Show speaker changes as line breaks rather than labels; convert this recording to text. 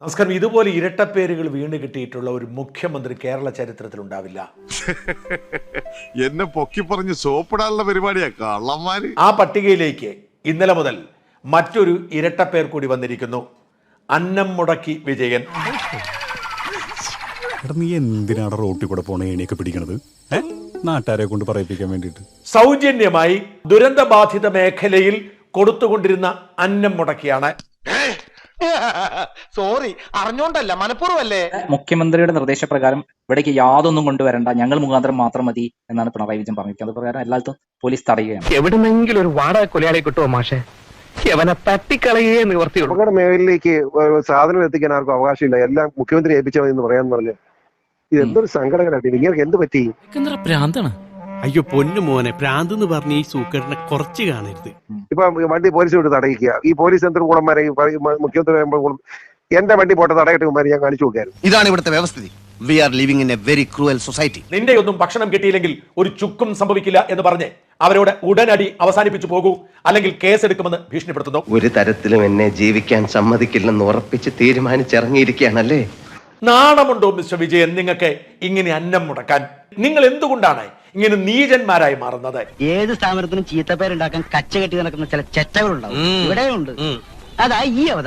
നമസ്കാരം. ഇതുപോലെ ഇരട്ടപ്പേരുകൾ വീണ് കിട്ടിയിട്ടുള്ള ഒരു മുഖ്യമന്ത്രി കേരള ചരിത്രത്തിൽ ഉണ്ടാവില്ല.
എന്നെ പൊക്കി പറഞ്ഞ് സോപ്പിടാനുള്ള പരിപാടിയാ കള്ളന്മാര്.
ആ പട്ടികയിലേക്ക് ഇന്നലെ മുതൽ മറ്റൊരു ഇരട്ടപ്പേർ കൂടി വന്നിരിക്കുന്നു. അന്നം മുടക്കി വിജയൻ.
നീ എന്തിനാണ് റോട്ടിൽ കൂടെ പോണ ഏണിയൊക്കെ പിടിക്കണത്? നാട്ടുകാരെ കൊണ്ട് പറയിപ്പിക്കാൻ വേണ്ടിട്ട്
സൗജന്യമായി ദുരന്തബാധിത മേഖലയിൽ കൊടുത്തുകൊണ്ടിരുന്ന അന്നം മുടക്കിയാണ്.
സോറി, അറിഞ്ഞോണ്ടല്ല, മനഃപൂർവ്വമല്ലേ.
മുഖ്യമന്ത്രിയുടെ നിർദ്ദേശപ്രകാരം ഇവിടേക്ക് യാതൊന്നും കൊണ്ടുവരണ്ട, ഞങ്ങൾ മുഖാന്തരം മാത്രം മതി എന്നാണ് പിണറായി വിജയൻ പറഞ്ഞിരിക്കുന്നത്. അത് പ്രകാരം എല്ലാത്തും പോലീസ് തടയുകയാണ്.
എവിടുന്നെങ്കിലും ഒരു വാടക കൊലയാളെ കിട്ടുമോ മാഷെ? അവനെ തട്ടിക്കളയേ നിവർത്തിയുള്ളൂ.
അപകട മേഖലയിലേക്ക് സാധനം എത്തിക്കാൻ ആർക്കും അവകാശമില്ല, എല്ലാം മുഖ്യമന്ത്രി ഏൽപ്പിച്ചാൽ മതി എന്ന് പറയാന്ന് പറഞ്ഞു. ഇത് എന്തൊരു സങ്കടകരമായിട്ട്. ഇങ്ങനെ എന്ത് പറ്റി?
പ്രാന്താണ്. അയ്യോ പൊന്നു മോനെ, പ്രാന്ത് എന്ന് പറഞ്ഞ ഈ സൂക്കേടിനെ കുറച്ച് കാണരുത്.
ഇപ്പൊ വണ്ടി പോലീസ് വിട്ട് തടയിക്കുക. ഈ പോലീസ് എന്തൊരു ഗുണന്മാരെ മുഖ്യമന്ത്രി എന്റെ വണ്ടി പോട്ടെ തടയട്ടെ ഞാൻ കാണിച്ചു നോക്കായിരുന്നു.
ഇതാണ് ഇവിടുത്തെ വ്യവസ്ഥിതി. We are living in a very cruel society.
നിന്റെ ഒന്നും ഭക്ഷണം കിട്ടിയില്ലെങ്കിൽ ഒരു ചുക്കും സംഭവിക്കില്ല എന്ന് പറഞ്ഞ് അവരോട് ഉടനടി അവസാനിപ്പിച്ചു പോകൂ, അല്ലെങ്കിൽ കേസെടുക്കുമെന്ന് ഭീഷണിപ്പെടുത്തുന്നു.
ഒരു തരത്തിലും എന്നെ ജീവിക്കാൻ സമ്മതിക്കില്ലെന്ന് ഉറപ്പിച്ച് തീരുമാനിച്ചിറങ്ങിയിരിക്കുകയാണല്ലേ.
നാണമുണ്ടോ മിസ്റ്റർ വിജയൻ നിങ്ങൾക്ക് ഇങ്ങനെ അന്നം മുടക്കാൻ? നിങ്ങൾ എന്തുകൊണ്ടാണ് ഇങ്ങനെ നീചന്മാരായി മാറുന്നത്?
ഏത് സ്ഥാപനത്തിനും ചീത്തപ്പേരുണ്ടാക്കാൻ കച്ച കെട്ടി നടക്കുന്ന ചില ചെറ്റകളുണ്ടാവും. ഇവിടെയുണ്ട്. അതാ ഈ അവതാരം.